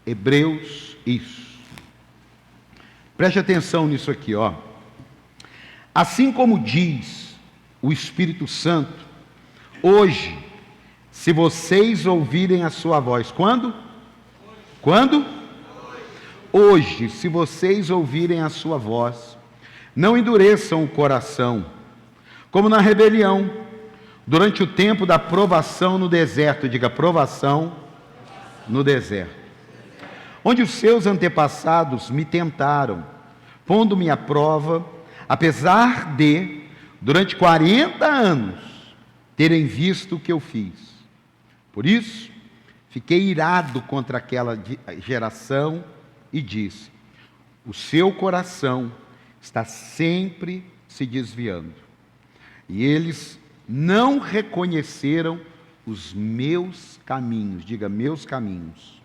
Hebreus, isso. Preste atenção nisso aqui, ó. Assim como diz o Espírito Santo, hoje, se vocês ouvirem a sua voz, quando? Quando? Hoje, se vocês ouvirem a sua voz, não endureçam o coração, como na rebelião, durante o tempo da provação no deserto. Diga, provação no deserto. Onde os seus antepassados me tentaram, pondo-me à prova, apesar de, durante 40 anos, terem visto o que eu fiz. Por isso, fiquei irado contra aquela geração e disse: o seu coração está sempre se desviando, e eles não reconheceram os meus caminhos. Diga, meus caminhos.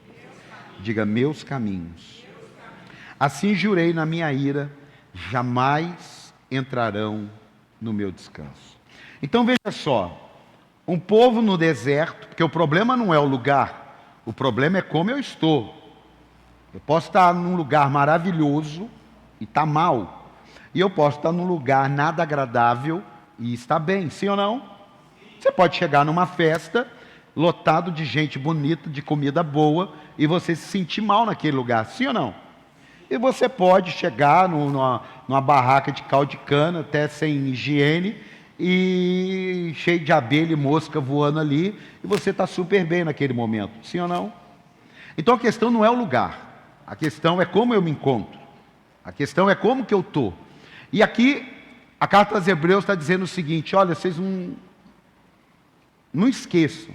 Diga, meus caminhos. Assim jurei na minha ira, jamais entrarão no meu descanso. Então veja só, um povo no deserto, porque o problema não é o lugar, o problema é como eu estou. Eu posso estar num lugar maravilhoso e estar mal, e eu posso estar num lugar nada agradável e estar bem, sim ou não? Você pode chegar numa festa lotado de gente bonita, de comida boa, e você se sentir mal naquele lugar, sim ou não? E você pode chegar numa barraca de caldo de cana, até sem higiene, e cheio de abelha e mosca voando ali, e você está super bem naquele momento, sim ou não? Então a questão não é o lugar, a questão é como eu me encontro, a questão é como que eu estou. E aqui a carta aos Hebreus está dizendo o seguinte: olha, vocês não esqueçam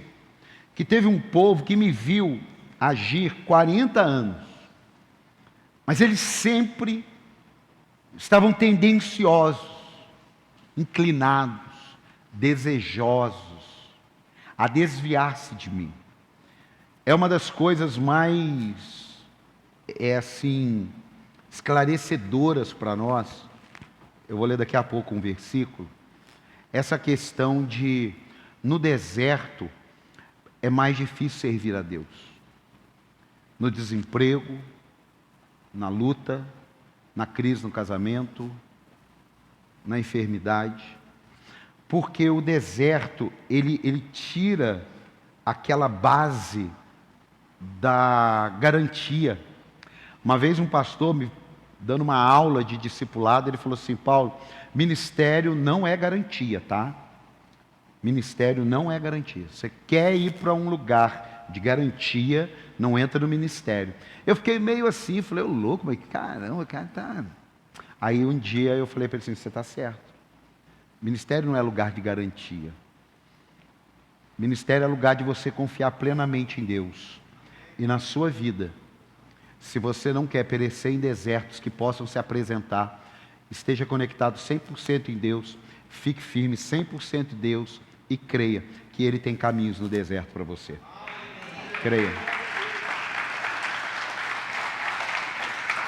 que teve um povo que me viu agir 40 anos, mas eles sempre estavam tendenciosos, inclinados, desejosos a desviar-se de mim. É uma das coisas mais, esclarecedoras para nós. Eu vou ler daqui a pouco um versículo. Essa questão de, no deserto, é mais difícil servir a Deus. No desemprego, na luta, na crise no casamento, na enfermidade. Porque o deserto, ele tira aquela base da garantia. Uma vez um pastor me dando uma aula de discipulado, ele falou assim: Paulo, ministério não é garantia, tá? Ministério não é garantia. Você quer ir para um lugar de garantia, não entra no ministério. Eu fiquei meio assim, falei, ô louco, mas caramba, cara tá... Aí um dia eu falei para ele assim: você está certo. Ministério não é lugar de garantia. Ministério é lugar de você confiar plenamente em Deus. E na sua vida, se você não quer perecer em desertos que possam se apresentar, esteja conectado 100% em Deus, fique firme 100% em Deus e creia que Ele tem caminhos no deserto para você. Creia.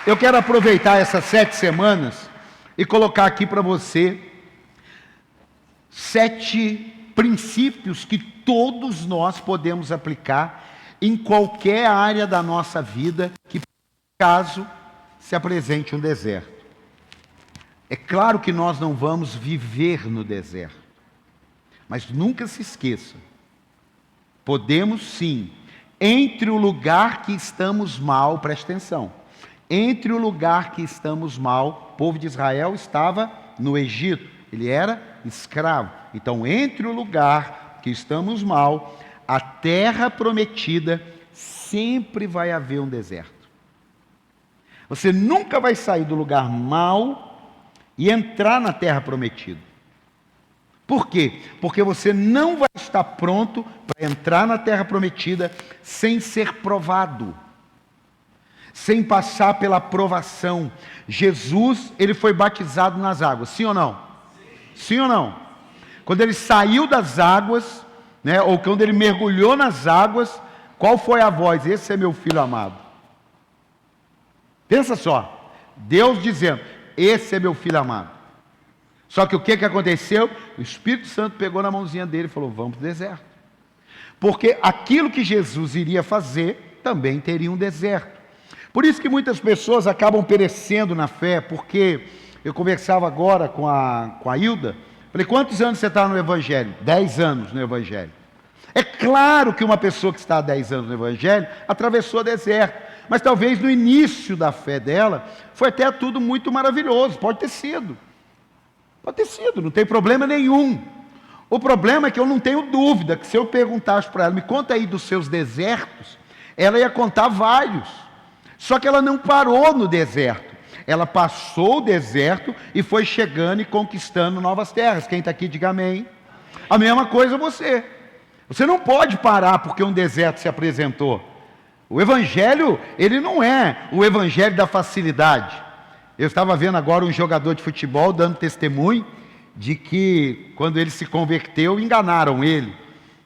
Eu quero aproveitar essas 7 semanas e colocar aqui para você 7 princípios que todos nós podemos aplicar em qualquer área da nossa vida que, caso se apresente um deserto. É claro que nós não vamos viver no deserto, mas nunca se esqueça, podemos sim, entre o lugar que estamos mal, preste atenção, entre o lugar que estamos mal, o povo de Israel estava no Egito, ele era escravo. Então, entre o lugar que estamos mal, a terra prometida, sempre vai haver um deserto. Você nunca vai sair do lugar mal e entrar na terra prometida. Por quê? Porque você não vai estar pronto para entrar na terra prometida sem ser provado, sem passar pela provação. Jesus, ele foi batizado nas águas, sim ou não? Sim ou não? Quando ele saiu das águas, né, ou quando ele mergulhou nas águas, qual foi a voz? Esse é meu filho amado. Pensa só, Deus dizendo, esse é meu filho amado. Só que o que aconteceu? O Espírito Santo pegou na mãozinha dele e falou: vamos para o deserto. Porque aquilo que Jesus iria fazer também teria um deserto. Por isso que muitas pessoas acabam perecendo na fé, porque eu conversava agora com a Hilda, falei, quantos anos você está no Evangelho? 10 anos no Evangelho. É claro que uma pessoa que está há 10 anos no Evangelho atravessou o deserto, mas talvez no início da fé dela foi até tudo muito maravilhoso, pode ter sido, não tem problema nenhum. O problema é que eu não tenho dúvida que se eu perguntasse para ela, me conta aí dos seus desertos, ela ia contar vários, só que ela não parou no deserto, ela passou o deserto e foi chegando e conquistando novas terras. Quem está aqui, diga amém. A mesma coisa você não pode parar porque um deserto se apresentou. O Evangelho, ele não é o Evangelho da facilidade. Eu estava vendo agora um jogador de futebol dando testemunho de que quando ele se converteu, enganaram ele.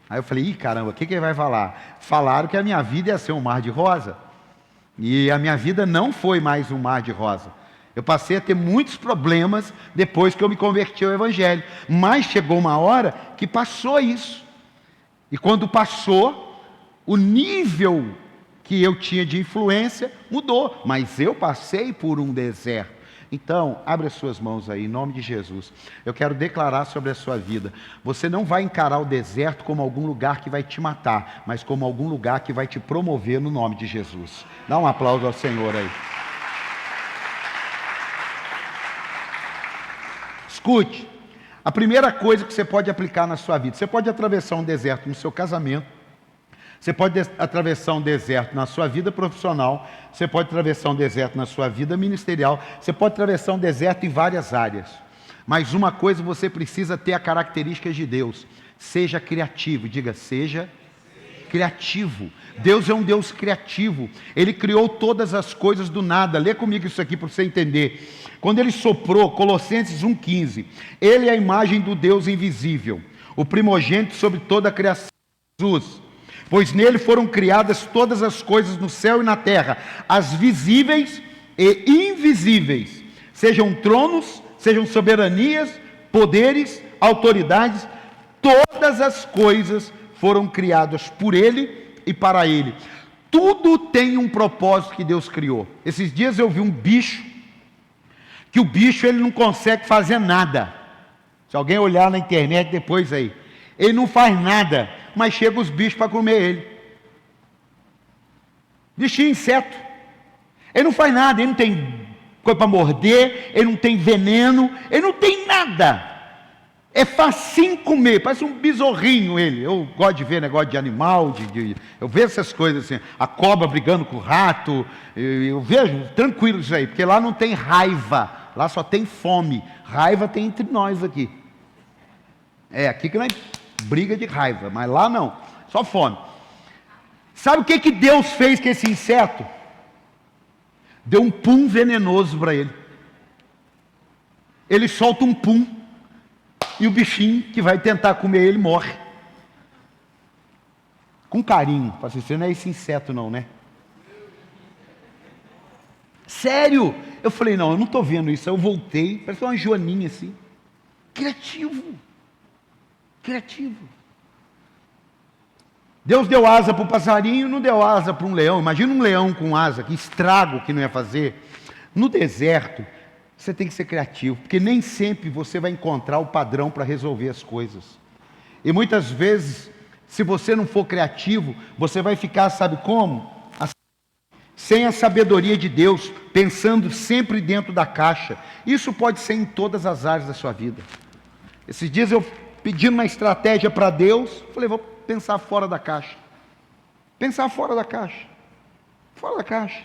Aí eu falei, caramba, o que ele vai falar? Falaram que a minha vida ia ser um mar de rosa. E a minha vida não foi mais um mar de rosa. Eu passei a ter muitos problemas depois que eu me converti ao Evangelho. Mas chegou uma hora que passou isso. E quando passou, o nível que eu tinha de influência mudou. Mas eu passei por um deserto. Então, abre as suas mãos aí, em nome de Jesus. Eu quero declarar sobre a sua vida. Você não vai encarar o deserto como algum lugar que vai te matar, mas como algum lugar que vai te promover no nome de Jesus. Dá um aplauso ao Senhor aí. Escute, a primeira coisa que você pode aplicar na sua vida, você pode atravessar um deserto no seu casamento, você pode atravessar um deserto na sua vida profissional, você pode atravessar um deserto na sua vida ministerial, você pode atravessar um deserto em várias áreas. Mas uma coisa você precisa ter a característica de Deus: seja criativo. Diga, seja criativo. Deus é um Deus criativo. Ele criou todas as coisas do nada. Lê comigo isso aqui para você entender. Quando ele soprou, Colossenses 1,15, ele é a imagem do Deus invisível, o primogênito sobre toda a criação, Jesus. Pois nele foram criadas todas as coisas no céu e na terra, as visíveis e invisíveis, sejam tronos, sejam soberanias, poderes, autoridades, todas as coisas foram criadas por ele e para ele. Tudo tem um propósito que Deus criou. Esses dias eu vi um bicho, que o bicho ele não consegue fazer nada. Se alguém olhar na internet depois aí, ele não faz nada, mas chega os bichos para comer ele. Bichinho, inseto. Ele não faz nada, ele não tem coisa para morder, ele não tem veneno, ele não tem nada. É facinho comer, parece um besorrinho ele. Eu gosto de ver negócio de animal, eu vejo essas coisas assim, a cobra brigando com o rato, eu vejo tranquilo isso aí, porque lá não tem raiva, lá só tem fome. Raiva tem entre nós aqui. Aqui que não é briga de raiva, mas lá não, só fome. Sabe o que Deus fez com esse inseto? Deu um pum venenoso para ele. Ele solta um pum, e o bichinho que vai tentar comer ele morre. Com carinho, fala assim, você não é esse inseto não, né? Sério? Eu falei, não, eu não estou vendo isso. Aí eu voltei, parece uma joaninha assim. Criativo. Deus deu asa para o passarinho, não deu asa para um leão. Imagina um leão com asa, que estrago que não ia fazer. No deserto, você tem que ser criativo, porque nem sempre você vai encontrar o padrão para resolver as coisas. E muitas vezes, se você não for criativo, você vai ficar, sabe como? Sem a sabedoria de Deus, pensando sempre dentro da caixa. Isso pode ser em todas as áreas da sua vida. Esses dias eu pedindo uma estratégia para Deus, falei, vou pensar fora da caixa. Pensar fora da caixa. Fora da caixa.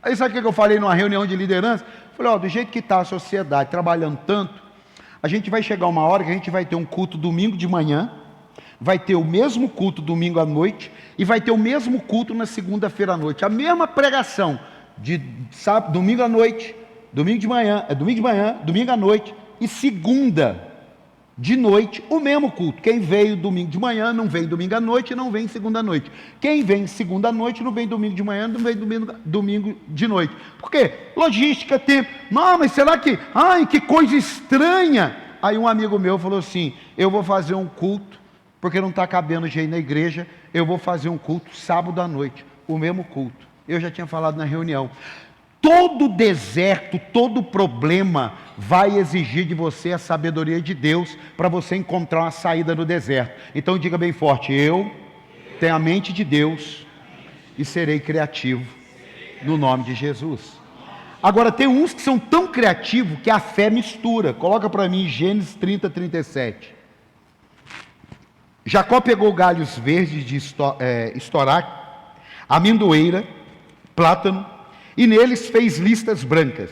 Aí sabe o que eu falei numa reunião de liderança? Falei, do jeito que está a sociedade, trabalhando tanto, a gente vai chegar uma hora que a gente vai ter um culto domingo de manhã, vai ter o mesmo culto domingo à noite, e vai ter o mesmo culto na segunda-feira à noite. A mesma pregação, de sábado, domingo à noite, domingo de manhã, domingo à noite, e segunda de noite, o mesmo culto. Quem veio domingo de manhã, não vem domingo à noite, não vem segunda à noite. Quem vem segunda à noite, não vem domingo de manhã, não vem domingo de noite. Por quê? Logística, tempo. Não, mas será que... Ai, que coisa estranha. Aí um amigo meu falou assim, eu vou fazer um culto, porque não está cabendo jeito na igreja, eu vou fazer um culto sábado à noite. o mesmo culto. Eu já tinha falado na reunião. Todo deserto, todo problema vai exigir de você a sabedoria de Deus para você encontrar uma saída no deserto. Então diga bem forte: eu tenho a mente de Deus e serei criativo no nome de Jesus. Agora tem uns que são tão criativos que a fé mistura. Coloca para mim Gênesis 30, 37. Jacó pegou galhos verdes de estorar, amendoeira, plátano, e neles fez listas brancas,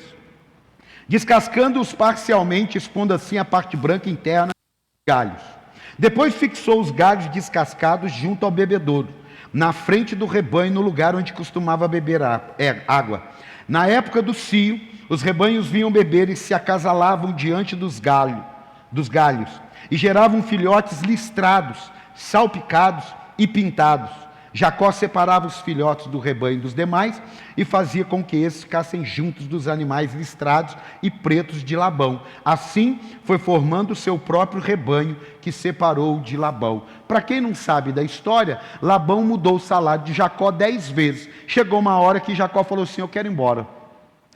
descascando-os parcialmente, expondo assim a parte branca interna dos galhos. Depois fixou os galhos descascados junto ao bebedouro, na frente do rebanho, no lugar onde costumava beber água. Na época do cio, os rebanhos vinham beber e se acasalavam diante dos galhos, e geravam filhotes listrados, salpicados e pintados. Jacó separava os filhotes do rebanho dos demais e fazia com que esses ficassem juntos dos animais listrados e pretos de Labão. Assim foi formando o seu próprio rebanho, que separou de Labão. Para quem não sabe da história, Labão mudou o salário de Jacó 10 vezes. Chegou uma hora que Jacó falou assim: eu quero ir embora,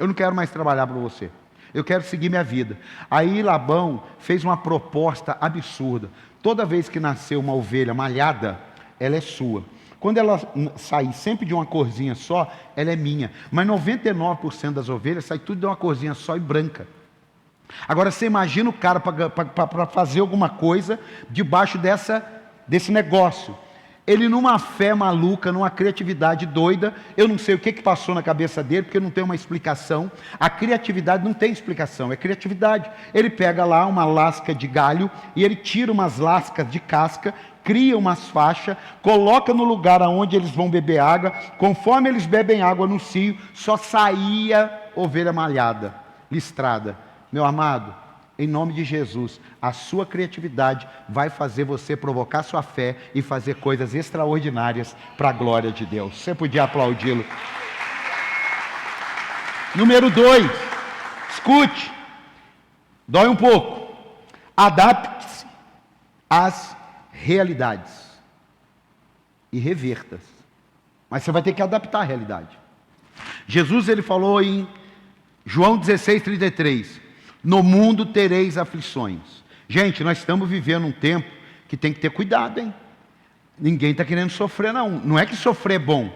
eu não quero mais trabalhar para você, eu quero seguir minha vida. Aí Labão fez uma proposta absurda: toda vez que nascer uma ovelha malhada, ela é sua. Quando ela sair sempre de uma corzinha só, ela é minha. Mas 99% das ovelhas sai tudo de uma corzinha só e branca. Agora você imagina o cara para fazer alguma coisa debaixo desse negócio. Ele numa fé maluca, numa criatividade doida, eu não sei o que passou na cabeça dele, porque não tem uma explicação. A criatividade não tem explicação, é criatividade. Ele pega lá uma lasca de galho e ele tira umas lascas de casca, cria umas faixas, coloca no lugar onde eles vão beber água. Conforme eles bebem água no cio, só saía ovelha malhada, listrada. Meu amado, em nome de Jesus, a sua criatividade vai fazer você provocar sua fé e fazer coisas extraordinárias para a glória de Deus. Você podia aplaudi-lo. Número 2, escute, dói um pouco. Adapte-se às realidades e revertas. Mas você vai ter que adaptar a realidade. Jesus, ele falou em João 16, 33: no mundo tereis aflições. Gente, nós estamos vivendo um tempo que tem que ter cuidado, hein? Ninguém está querendo sofrer, não. Não é que sofrer é bom,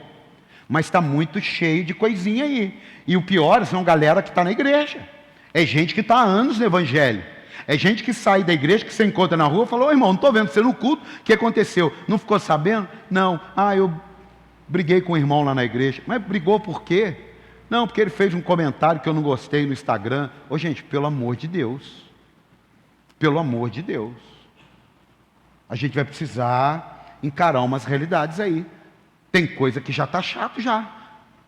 mas está muito cheio de coisinha aí. E o pior são galera que está na igreja. É gente que está há anos no evangelho. É gente que sai da igreja, que você encontra na rua e fala: ô irmão, não estou vendo você no culto, o que aconteceu? Não ficou sabendo? Não. Eu briguei com o irmão lá na igreja. Mas brigou por quê? Não, porque ele fez um comentário que eu não gostei no Instagram. Ô gente, pelo amor de Deus, pelo amor de Deus, a gente vai precisar encarar umas realidades aí. Tem coisa que já está chato já.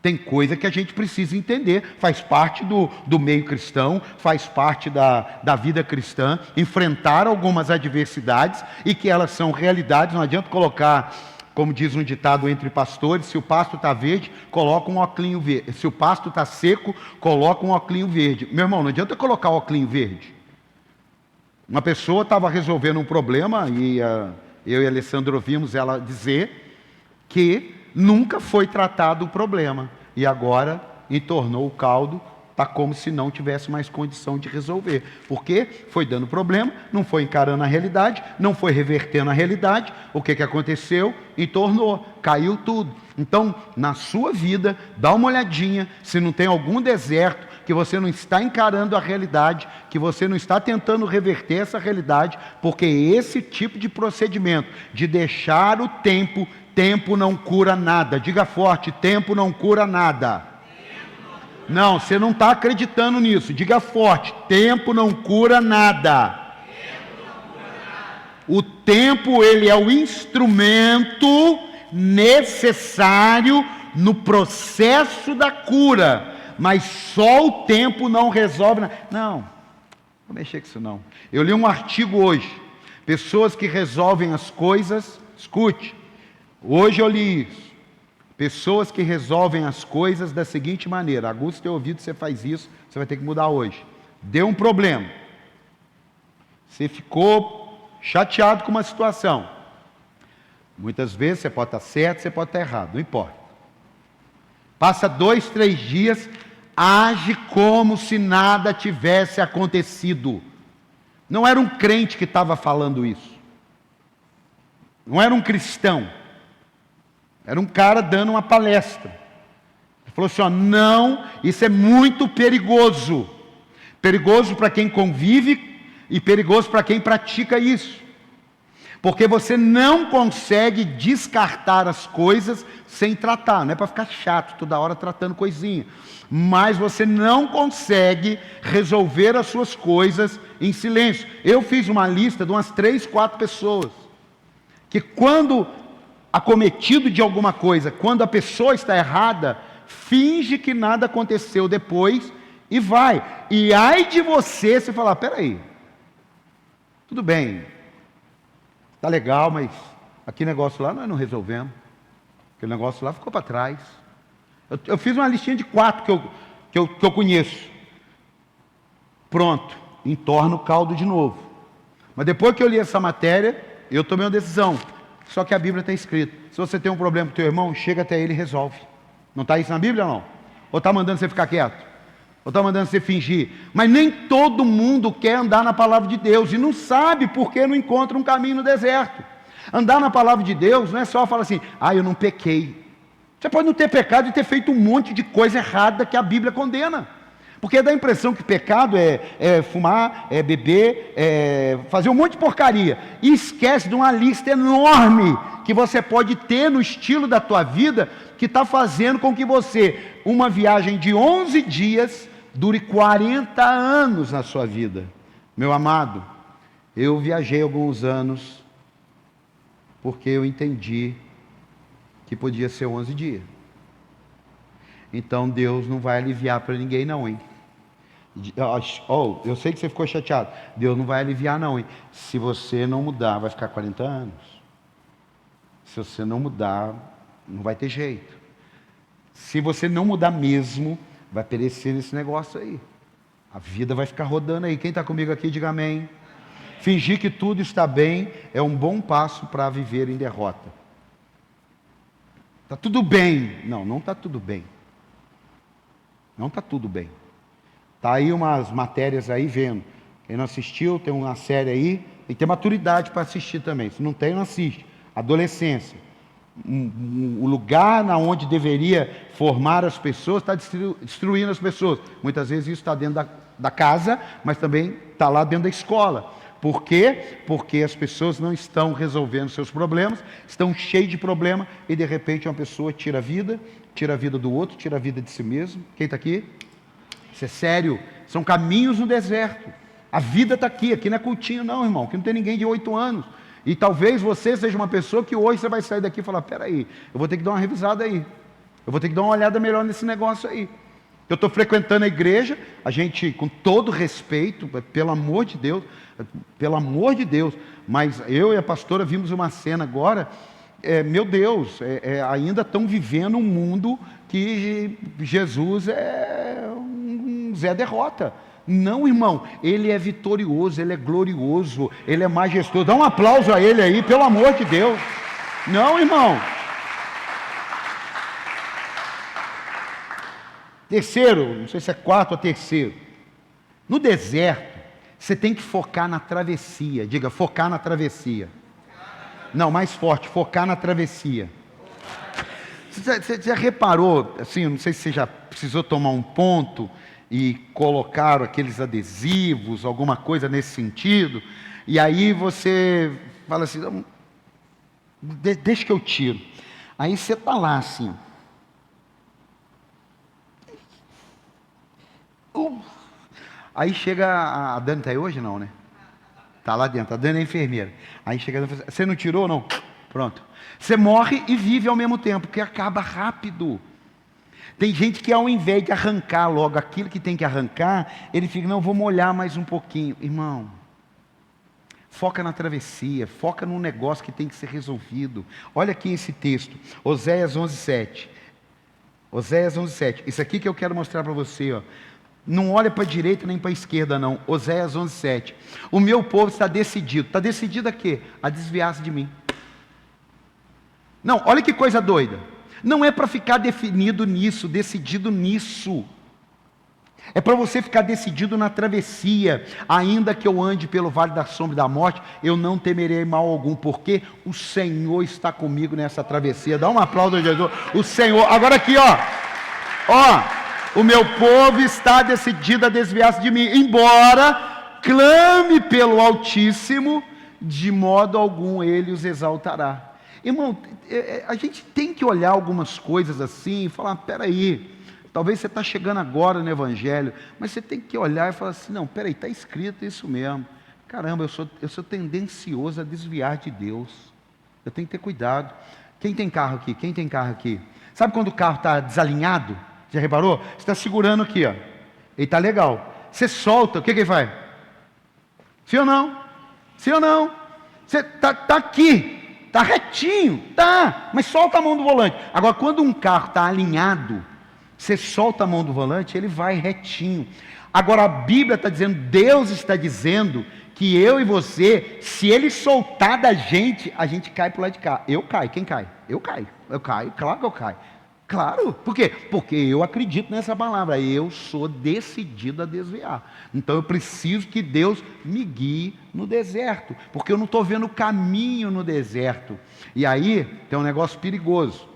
Tem coisa que a gente precisa entender, faz parte do meio cristão, faz parte da vida cristã, enfrentar algumas adversidades e que elas são realidades. Não adianta colocar, como diz um ditado entre pastores: se o pasto está verde, coloca um óculinho verde. Se o pasto está seco, coloca um óculinho verde. Meu irmão, não adianta colocar o óculinho verde. Uma pessoa estava resolvendo um problema e eu e a Alessandra ouvimos ela dizer que nunca foi tratado o problema e agora entornou o caldo, está como se não tivesse mais condição de resolver. Porque foi dando problema, não foi encarando a realidade, não foi revertendo a realidade. O que aconteceu? Entornou, caiu tudo. Então, na sua vida, dá uma olhadinha se não tem algum deserto que você não está encarando a realidade, que você não está tentando reverter essa realidade, porque esse tipo de procedimento de deixar o tempo não cura nada. Diga forte: tempo não cura nada. Não, você não está acreditando nisso. Diga forte: tempo não cura nada. O tempo, ele é o instrumento necessário no processo da cura, mas só o tempo não resolve. Não vou mexer com isso não. Eu li um artigo hoje: pessoas que resolvem as coisas, escute, hoje eu li isso. Pessoas que resolvem as coisas da seguinte maneira: Augusto, teu ouvido, você faz isso, você vai ter que mudar hoje. Deu um problema, você ficou chateado com uma situação. Muitas vezes você pode estar certo, você pode estar errado, não importa. Passa 2, 3 dias, age como se nada tivesse acontecido. Não era um crente que estava falando isso. Não era um cristão. Era um cara dando uma palestra. Ele falou assim, ó, não, isso é muito perigoso. Perigoso para quem convive e perigoso para quem pratica isso. Porque você não consegue descartar as coisas sem tratar. Não é para ficar chato toda hora tratando coisinha. Mas você não consegue resolver as suas coisas em silêncio. Eu fiz uma lista de umas 3, 4 pessoas. Que quando acometido de alguma coisa, quando a pessoa está errada, finge que nada aconteceu depois e vai. E ai de você falar, peraí, tudo bem, tá legal, mas aquele negócio lá nós não resolvemos. Aquele negócio lá ficou para trás. Eu fiz uma listinha de 4 que eu conheço. Pronto, entorna o caldo de novo. Mas depois que eu li essa matéria, eu tomei uma decisão. Só que a Bíblia está escrito. Se você tem um problema com o teu irmão, chega até ele e resolve. Não está isso na Bíblia ou não? Ou está mandando você ficar quieto? Ou está mandando você fingir? Mas nem todo mundo quer andar na palavra de Deus. E não sabe porque não encontra um caminho no deserto. Andar na palavra de Deus não é só falar assim, eu não pequei. Você pode não ter pecado e ter feito um monte de coisa errada que a Bíblia condena. Porque dá a impressão que pecado é fumar, é beber, é fazer um monte de porcaria. E esquece de uma lista enorme que você pode ter no estilo da tua vida, que está fazendo com que você, uma viagem de 11 dias, dure 40 anos na sua vida. Meu amado, eu viajei alguns anos, porque eu entendi que podia ser 11 dias. Então Deus não vai aliviar para ninguém não, hein? Eu sei que você ficou chateado. Deus não vai aliviar não, hein? Se você não mudar, vai ficar 40 anos. Se você não mudar, não vai ter jeito. Se você não mudar mesmo, vai perecer nesse negócio aí. A vida vai ficar rodando aí. Quem está comigo aqui, diga amém. Fingir que tudo está bem é um bom passo para viver em derrota. Está tudo bem. Não está tudo bem. Não está tudo bem. Está aí umas matérias aí vendo. Quem não assistiu, tem uma série aí. Tem que ter maturidade para assistir também. Se não tem, não assiste. Adolescência. O lugar onde deveria formar as pessoas está destruindo as pessoas. Muitas vezes isso está dentro da casa, mas também está lá dentro da escola. Por quê? Porque as pessoas não estão resolvendo seus problemas, estão cheios de problema e de repente uma pessoa tira a vida do outro, tira a vida de si mesmo. Quem está aqui? Isso é sério. São caminhos no deserto. A vida está aqui não é cultinho não, irmão, aqui não tem ninguém de 8 anos. E talvez você seja uma pessoa que hoje você vai sair daqui e falar, peraí, eu vou ter que dar uma revisada aí. Eu vou ter que dar uma olhada melhor nesse negócio aí. Eu estou frequentando a igreja, a gente, com todo respeito, pelo amor de Deus, mas eu e a pastora vimos uma cena agora, meu Deus, ainda estão vivendo um mundo que Jesus é um Zé Derrota. Não, irmão, ele é vitorioso, ele é glorioso, ele é majestoso. Dá um aplauso a ele aí, pelo amor de Deus. Não, irmão. Terceiro, não sei se é 4 ou terceiro. No deserto, você tem que focar na travessia. Diga, focar na travessia. Não, mais forte, focar na travessia. Você já reparou, assim, não sei se você já precisou tomar um ponto e colocaram aqueles adesivos, alguma coisa nesse sentido, e aí você fala assim, deixa que eu tiro. Aí você está lá assim. Aí chega a Dani, está aí hoje não, né? Está lá dentro, a Dani é enfermeira. Aí chega a Dani e fala, você não tirou não? Pronto. Você morre e vive ao mesmo tempo, porque acaba rápido. Tem gente que ao invés de arrancar logo aquilo que tem que arrancar, ele fica, não, vou molhar mais um pouquinho. Irmão, foca na travessia, foca num negócio que tem que ser resolvido. Olha aqui esse texto, Oséias 11:7. Oséias 11:7. Isso aqui que eu quero mostrar para você, ó. Não olha para a direita nem para a esquerda não. Oséias 11:7. O meu povo está decidido. Está decidido a quê? A desviar-se de mim. Não, olha que coisa doida. Não é para ficar definido nisso, decidido nisso. É para você ficar decidido na travessia. Ainda que eu ande pelo vale da sombra e da morte, eu não temerei mal algum, porque o Senhor está comigo nessa travessia. Dá um aplauso a Jesus. O Senhor, agora aqui, o meu povo está decidido a desviar-se de mim, embora clame pelo Altíssimo, de modo algum ele os exaltará. Irmão, a gente tem que olhar algumas coisas assim e falar, peraí, talvez você está chegando agora no Evangelho, mas você tem que olhar e falar assim, não, peraí, está escrito isso mesmo. Caramba, eu sou tendencioso a desviar de Deus. Eu tenho que ter cuidado. Quem tem carro aqui? Quem tem carro aqui? Sabe quando o carro está desalinhado? Já reparou? Você está segurando aqui, ó. Ele está legal. Você solta, o que ele faz? Sim ou não? Sim ou não? Você está aqui. Está retinho, tá, mas solta a mão do volante. Agora, quando um carro está alinhado, você solta a mão do volante, ele vai retinho. Agora, a Bíblia está dizendo, Deus está dizendo, que eu e você, se Ele soltar da gente, a gente cai para o lado de cá. Eu caio, quem cai? Eu caio, claro que eu caio. Claro, por quê? Porque eu acredito nessa palavra, eu sou decidido a desviar. Então eu preciso que Deus me guie no deserto, porque eu não estou vendo o caminho no deserto. E aí tem um negócio perigoso.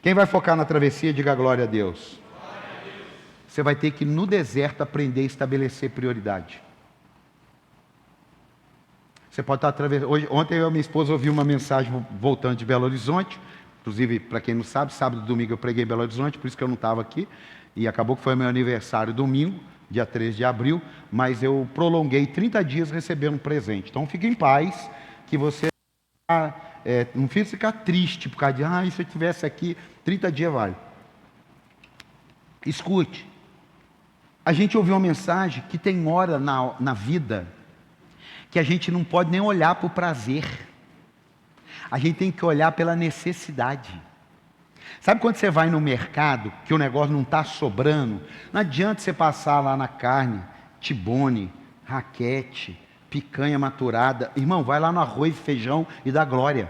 Quem vai focar na travessia, diga glória a Deus. Você vai ter que no deserto aprender a estabelecer prioridade. Você pode estar atravessando. Ontem eu e minha esposa ouvi uma mensagem voltando de Belo Horizonte. Inclusive, para quem não sabe, sábado e domingo eu preguei em Belo Horizonte, por isso que eu não estava aqui. E acabou que foi meu aniversário domingo, dia 13 de abril, mas eu prolonguei 30 dias recebendo um presente. Então fique em paz, que você não fica triste por causa de, se eu estivesse aqui, 30 dias vale. Escute, a gente ouviu uma mensagem que tem hora na vida que a gente não pode nem olhar para o prazer. A gente tem que olhar pela necessidade. Sabe quando você vai no mercado, que o negócio não está sobrando? Não adianta você passar lá na carne, tibone, raquete, picanha maturada. Irmão, vai lá no arroz, feijão e dá glória.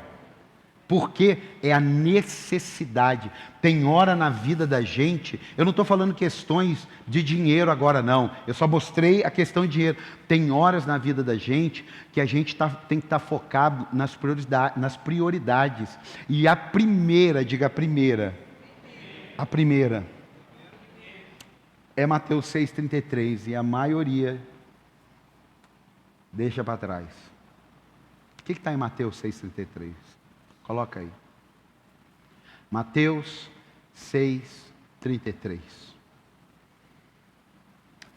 Porque é a necessidade. Tem hora na vida da gente, eu não estou falando questões de dinheiro agora não, eu só mostrei a questão de dinheiro. Tem horas na vida da gente que a gente tem que estar focado nas prioridades. E a primeira, diga a primeira é Mateus 6,33, e a maioria deixa para trás. O que está em Mateus 6,33? Coloca aí. Mateus 6,33.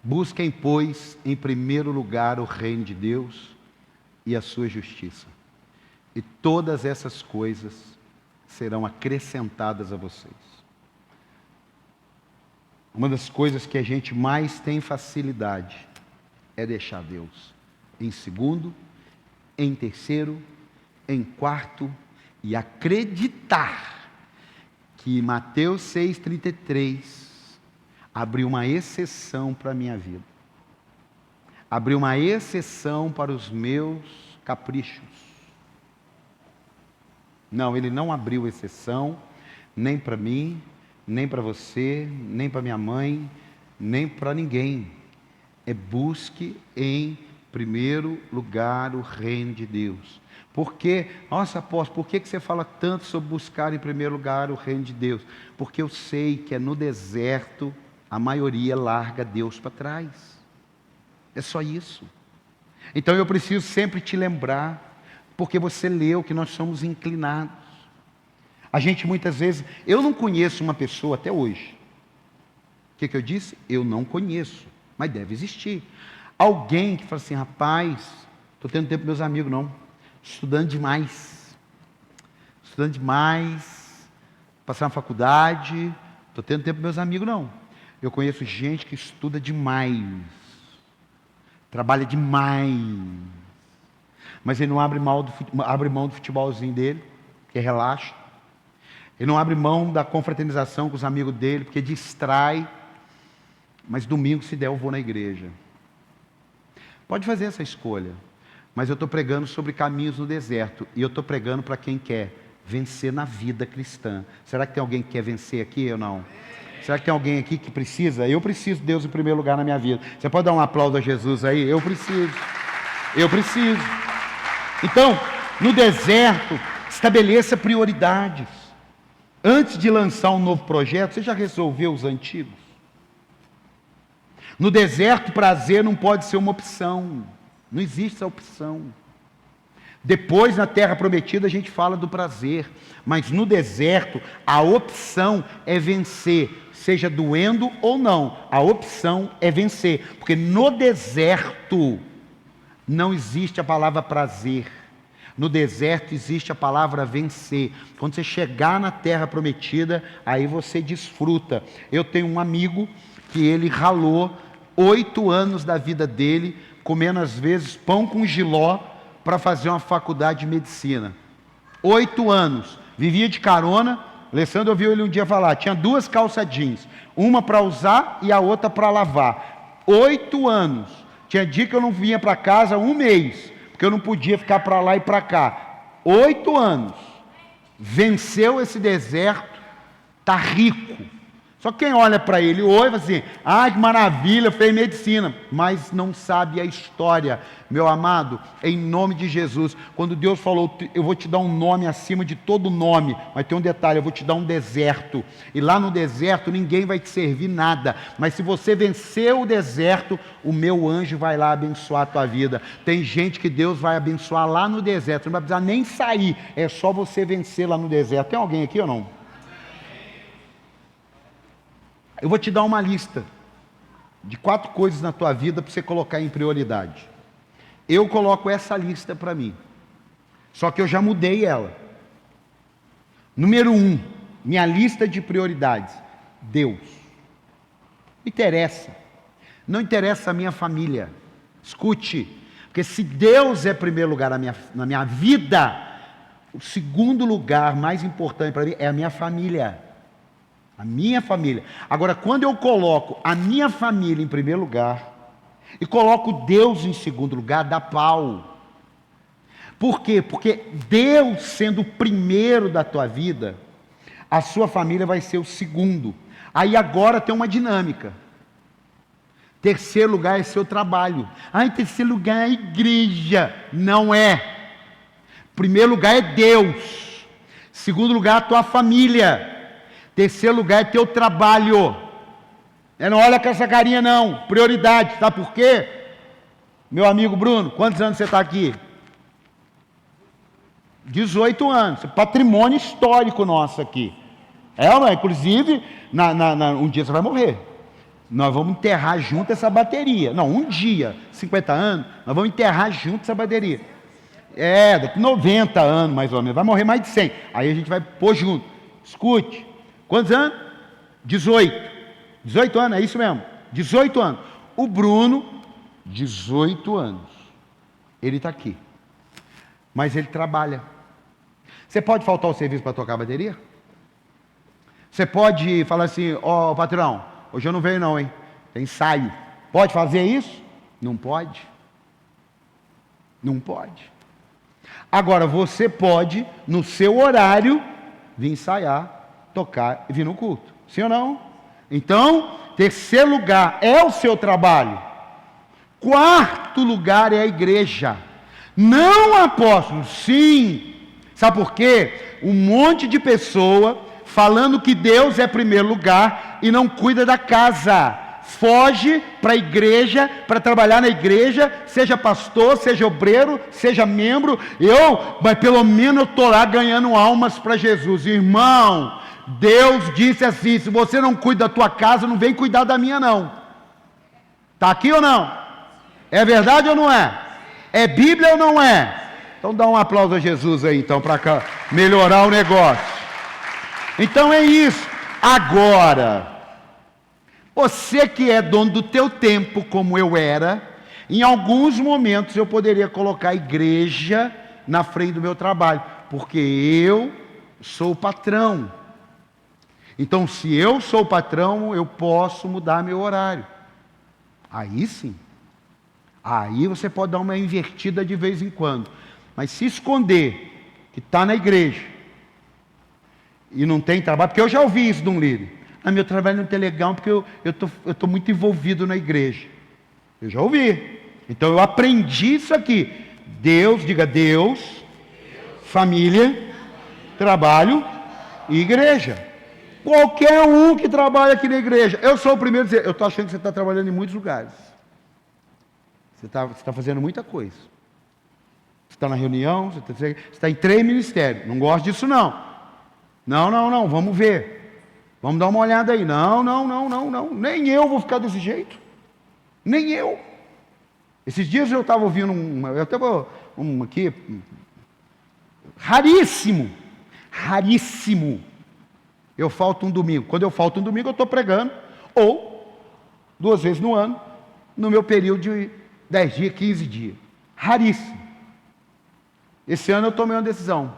Busquem, pois, em primeiro lugar o reino de Deus e a sua justiça. E todas essas coisas serão acrescentadas a vocês. Uma das coisas que a gente mais tem facilidade é deixar Deus em segundo, em terceiro, em quarto, e acreditar que Mateus 6,33 abriu uma exceção para a minha vida. Abriu uma exceção para os meus caprichos. Não, ele não abriu exceção, nem para mim, nem para você, nem para minha mãe, nem para ninguém. É busque em primeiro lugar o reino de Deus. Por quê? Nossa, apóstolo, por que você fala tanto sobre buscar em primeiro lugar o reino de Deus? Porque eu sei que é no deserto a maioria larga Deus para trás. É só isso. Então eu preciso sempre te lembrar, porque você leu que nós somos inclinados. A gente muitas vezes, eu não conheço uma pessoa até hoje. O que eu disse? Eu não conheço, mas deve existir. Alguém que fala assim, rapaz, estou tendo tempo com meus amigos, não. Estudando demais, passar na faculdade, estou tendo tempo com meus amigos, não. Eu conheço gente que estuda demais, trabalha demais, mas ele não abre mão do futebolzinho dele, porque relaxa. Ele não abre mão da confraternização com os amigos dele, porque distrai. Mas domingo, se der, eu vou na igreja. Pode fazer essa escolha. Mas eu estou pregando sobre caminhos no deserto. E eu estou pregando para quem quer vencer na vida cristã. Será que tem alguém que quer vencer aqui ou não? Será que tem alguém aqui que precisa? Eu preciso de Deus em primeiro lugar na minha vida. Você pode dar um aplauso a Jesus aí? Eu preciso. Eu preciso. Então, no deserto, estabeleça prioridades. Antes de lançar um novo projeto, você já resolveu os antigos? No deserto, prazer não pode ser uma opção. Não existe essa opção. Depois, na terra prometida, a gente fala do prazer. Mas no deserto, a opção é vencer. Seja doendo ou não, a opção é vencer. Porque no deserto não existe a palavra prazer. No deserto existe a palavra vencer. Quando você chegar na terra prometida, aí você desfruta. Eu tenho um amigo que ele ralou 8 anos da vida dele, comendo às vezes pão com jiló, para fazer uma faculdade de medicina. 8 anos. Vivia de carona. Alessandro ouviu ele um dia falar, tinha 2 calças jeans, uma para usar e a outra para lavar. 8 anos. Tinha dia que eu não vinha para casa 1 mês, porque eu não podia ficar para lá e para cá. 8 anos. Venceu esse deserto, está rico. Só que quem olha para ele hoje fala assim, que maravilha, fez medicina, mas não sabe a história. Meu amado, em nome de Jesus, quando Deus falou, eu vou te dar um nome acima de todo nome, mas tem um detalhe, eu vou te dar um deserto, e lá no deserto ninguém vai te servir nada, mas se você vencer o deserto, o meu anjo vai lá abençoar a tua vida. Tem gente que Deus vai abençoar lá no deserto, não vai precisar nem sair, é só você vencer lá no deserto. Tem alguém aqui ou não? Eu vou te dar uma lista de 4 coisas na tua vida para você colocar em prioridade. Eu coloco essa lista para mim. Só que eu já mudei ela. Número 1, minha lista de prioridades. Deus. Não interessa. Não interessa a minha família. Escute. Porque se Deus é primeiro lugar na minha vida, o segundo lugar mais importante para mim é a minha família. A minha família. Agora, quando eu coloco a minha família em primeiro lugar e coloco Deus em segundo lugar, dá pau. Por quê? Porque Deus sendo o primeiro da tua vida, a sua família vai ser o segundo. Aí agora tem uma dinâmica. Terceiro lugar é seu trabalho. Em terceiro lugar é a igreja. Não é. Primeiro lugar é Deus. Segundo lugar, a tua família. Terceiro lugar é teu trabalho. Não olha com essa carinha não. Prioridade. Sabe por quê? Meu amigo Bruno, quantos anos você está aqui? 18 anos. Patrimônio histórico nosso aqui. Não é? Inclusive, um dia você vai morrer. Nós vamos enterrar junto essa bateria. Não, um dia, 50 anos, nós vamos enterrar junto essa bateria. Daqui 90 anos mais ou menos. Vai morrer mais de 100. Aí a gente vai pôr junto. Escute. Quantos anos? 18. 18 anos, é isso mesmo. 18 anos. O Bruno, 18 anos. Ele está aqui. Mas ele trabalha. Você pode faltar o serviço para tocar a bateria? Você pode falar assim, patrão, hoje eu não venho não, hein? Tem ensaio. Pode fazer isso? Não pode. Não pode. Agora, você pode, no seu horário, vir ensaiar, tocar e vir no culto. Sim ou não? Então, terceiro lugar é o seu trabalho. Quarto lugar é a igreja. Não, apóstolo, sim. Sabe por quê? Um monte de pessoa falando que Deus é primeiro lugar e não cuida da casa. Foge para a igreja, para trabalhar na igreja, seja pastor, seja obreiro, seja membro. Mas pelo menos eu estou lá ganhando almas para Jesus. Irmão, Deus disse assim, se você não cuida da tua casa, não vem cuidar da minha não. Está aqui ou não? É verdade ou não é? É Bíblia ou não é? Então dá um aplauso a Jesus aí, então, para melhorar o negócio. Então é isso. Agora, você que é dono do teu tempo, como eu era, em alguns momentos eu poderia colocar a igreja na frente do meu trabalho, porque eu sou o patrão. Então, se eu sou o patrão, eu posso mudar meu horário. Aí sim. Aí você pode dar uma invertida de vez em quando. Mas se esconder que está na igreja, e não tem trabalho, porque eu já ouvi isso de um líder. Meu trabalho não é legal porque eu tô muito envolvido na igreja. Eu já ouvi. Então eu aprendi isso aqui. Deus, diga Deus, família, trabalho e igreja. Qualquer um que trabalha aqui na igreja. Eu sou o primeiro a dizer, eu estou achando que você está trabalhando em muitos lugares. Você está fazendo muita coisa. Você está na reunião, você está em 3 ministérios. Não gosto disso não. Não, vamos ver. Vamos dar uma olhada aí. Não. Nem eu vou ficar desse jeito. Nem eu. Esses dias eu estava ouvindo aqui, raríssimo. Eu falto um domingo. Quando eu falto um domingo, eu estou pregando. Ou 2 vezes no ano, no meu período de 10 dias, 15 dias. Raríssimo. Esse ano eu tomei uma decisão.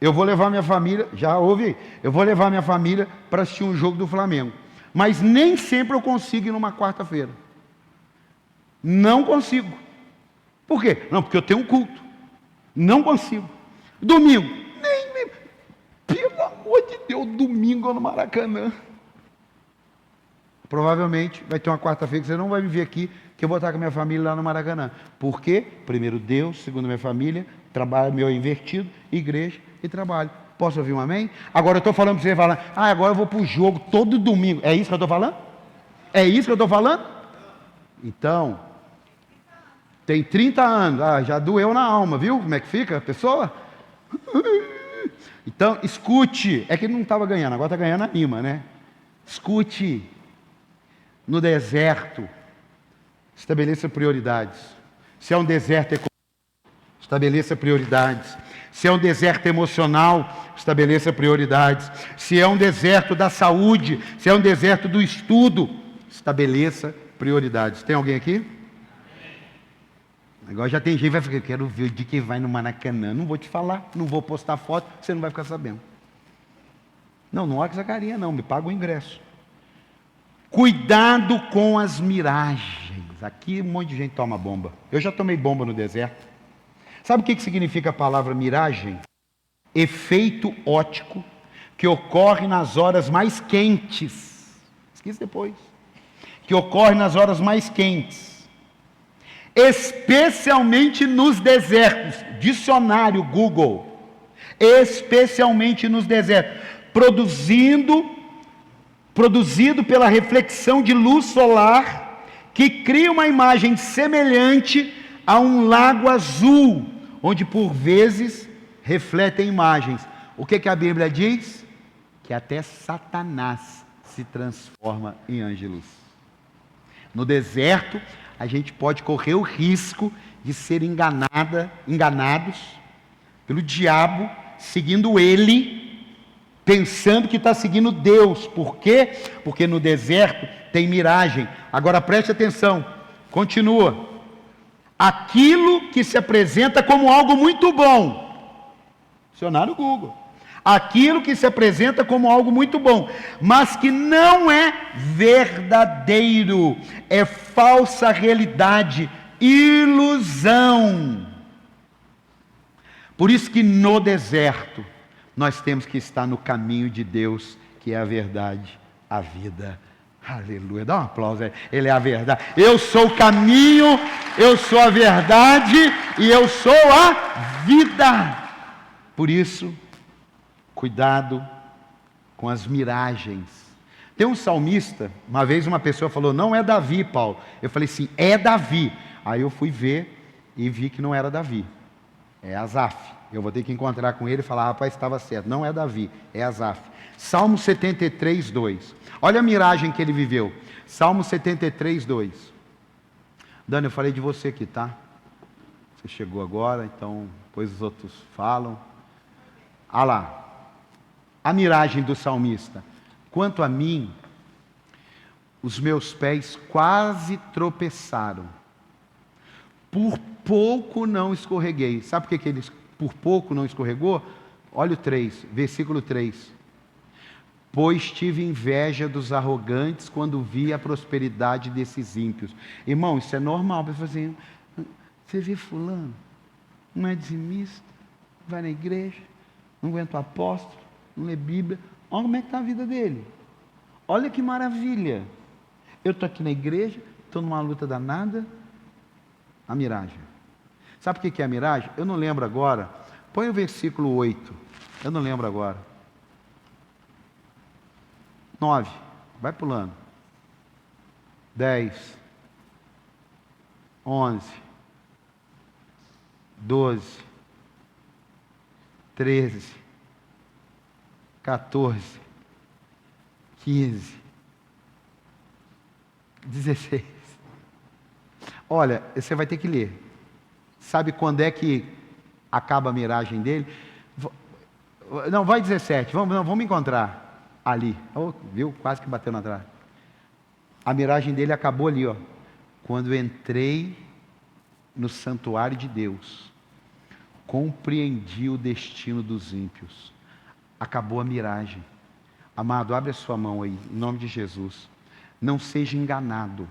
Eu vou levar minha família, já ouvi, eu vou levar minha família para assistir um jogo do Flamengo. Mas nem sempre eu consigo ir numa quarta-feira. Não consigo. Por quê? Não, porque eu tenho um culto. Não consigo. Domingo. Pelo amor de Deus, domingo no Maracanã. Provavelmente vai ter uma quarta-feira que você não vai me ver aqui, que eu vou estar com a minha família lá no Maracanã. Por quê? Primeiro Deus, segundo minha família, trabalho meu invertido, igreja e trabalho. Posso ouvir um amém? Agora eu estou falando para você falar, agora eu vou para o jogo todo domingo. É isso que eu estou falando? É isso que eu estou falando? Então, tem 30 anos, já doeu na alma, viu? Como é que fica a pessoa? Então, escute. É que ele não estava ganhando, agora está ganhando, anima, né? Escute. No deserto, estabeleça prioridades. Se é um deserto econômico, estabeleça prioridades. Se é um deserto emocional, estabeleça prioridades. Se é um deserto da saúde, se é um deserto do estudo, estabeleça prioridades. Tem alguém aqui? Agora já tem gente que vai ficar, quero ver o dia que vai no Maracanã. Não vou te falar, não vou postar foto, você não vai ficar sabendo. Não olha com essa carinha não, me paga o ingresso. Cuidado com as miragens. Aqui um monte de gente toma bomba. Eu já tomei bomba no deserto. Sabe o que significa a palavra miragem? Efeito óptico que ocorre nas horas mais quentes. Esquece depois. Que ocorre nas horas mais quentes. Especialmente nos desertos. Dicionário Google. Especialmente nos desertos. Produzido pela reflexão de luz solar, que cria uma imagem semelhante a um lago azul, onde por vezes refletem imagens. O que a Bíblia diz? Que até Satanás se transforma em anjo de luz. No deserto, a gente pode correr o risco de ser enganados pelo diabo, seguindo ele, pensando que está seguindo Deus. Por quê? Porque no deserto tem miragem. Agora preste atenção, continua. Aquilo que se apresenta como algo muito bom. Dicionário Google. Aquilo que se apresenta como algo muito bom, mas que não é verdadeiro, é falsa realidade, ilusão. Por isso que no deserto nós temos que estar no caminho de Deus, que é a verdade, a vida. Aleluia, dá um aplauso aí. Ele é a verdade. Eu sou o caminho, eu sou a verdade e eu sou a vida. Por isso, cuidado com as miragens. Tem um salmista, uma vez uma pessoa falou, não é Davi, Paulo. Eu falei sim, é Davi. Aí eu fui ver e vi que não era Davi, é Asaf. Eu vou ter que encontrar com ele e falar, rapaz, estava certo. Não é Davi, é Asaf. Salmo 73, 2. Olha a miragem que ele viveu. Salmo 73, 2. Dani, eu falei de você aqui, tá? Você chegou agora, então depois os outros falam. Ah lá. A miragem do salmista. Quanto a mim, os meus pés quase tropeçaram. Por pouco não escorreguei. Sabe por que eles por pouco não escorregou? Olha o 3, versículo 3. Pois tive inveja dos arrogantes quando vi a prosperidade desses ímpios. Irmão, isso é normal. Assim, você vê fulano, não é dizimista, vai na igreja, não aguenta o apóstolo, não lê Bíblia, Olha como é que está a vida dele. Olha que maravilha. Eu estou aqui na igreja, estou numa luta danada. A miragem. Sabe o que é a miragem? Eu não lembro agora. Põe o versículo 8. Eu não lembro agora. 9. Vai pulando. 10. 11. 12. 13. 14. 15. 16. Olha, você vai ter que ler. Sabe quando é que acaba a miragem dele? Não, vai 17. Vamos encontrar ali. Oh, viu? Quase que bateu na trave. A miragem dele acabou ali, ó. Quando eu entrei no santuário de Deus, compreendi o destino dos ímpios. Acabou a miragem. Amado, abre a sua mão aí, em nome de Jesus. Não seja enganado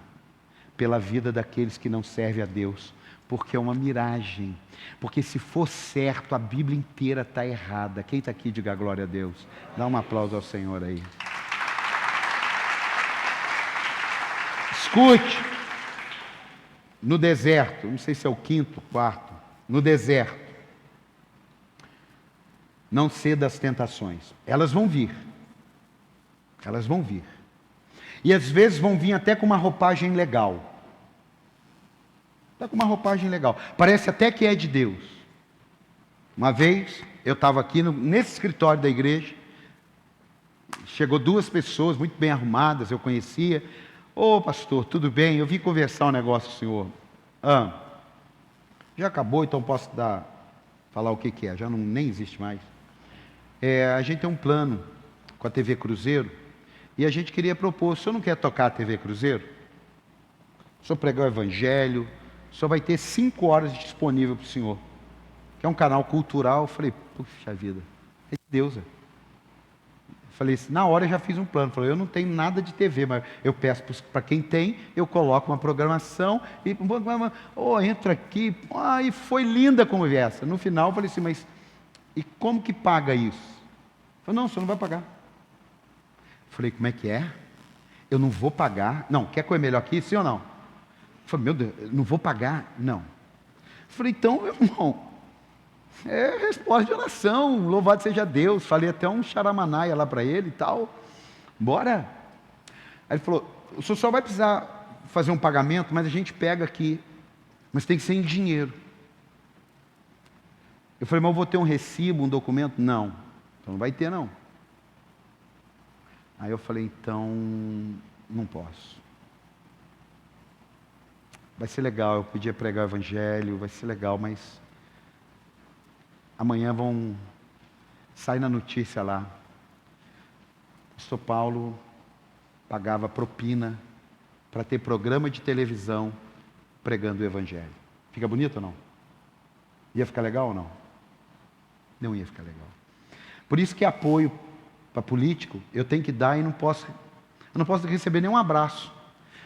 pela vida daqueles que não servem a Deus, porque é uma miragem. Porque se for certo, a Bíblia inteira está errada. Quem está aqui, diga glória a Deus. Dá um aplauso ao Senhor aí. Escute. No deserto, não sei se é o quinto, quarto, no deserto, não ceda às tentações. Elas vão vir. Elas vão vir. E às vezes vão vir até com uma roupagem legal. Está com uma roupagem legal. Parece até que é de Deus. Uma vez, eu estava aqui nesse escritório da igreja. Chegou duas pessoas muito bem arrumadas, eu conhecia. Ô pastor, tudo bem? Eu vim conversar um negócio com o senhor. Já acabou, então posso falar o que é. Já não, nem existe mais. A gente tem um plano com a TV Cruzeiro. E a gente queria propor, o senhor não quer tocar a TV Cruzeiro? O senhor pregar o Evangelho, o senhor vai ter 5 horas disponível para o senhor. Que é um canal cultural. Eu falei, puxa vida, é de Deus. Falei, na hora eu já fiz um plano. Falei, eu não tenho nada de TV, mas eu peço para quem tem, eu coloco uma programação e entra aqui. E foi linda a conversa. No final eu falei assim, mas e como que paga isso? Falei, não, o senhor não vai pagar. Falei, como é que é? Eu não vou pagar. Não, quer coisa melhor que isso, sim ou não? Falei, meu Deus, não vou pagar? Não. Falei, então, meu irmão, é resposta de oração, louvado seja Deus. Falei até um charamanaia lá para ele e tal. Bora. Aí ele falou, o senhor só vai precisar fazer um pagamento, mas a gente pega aqui. Mas tem que ser em dinheiro. Eu falei, mas eu vou ter um recibo, um documento? Não. Então não vai ter, não. Aí eu falei, então, não posso. Vai ser legal, eu podia pregar o Evangelho, vai ser legal, mas amanhã vão sair na notícia lá. O pastor Paulo pagava propina para ter programa de televisão pregando o Evangelho. Fica bonito ou não? Ia ficar legal ou não? Não ia ficar legal. Por isso que apoio para político, eu tenho que dar e eu não posso receber nenhum abraço,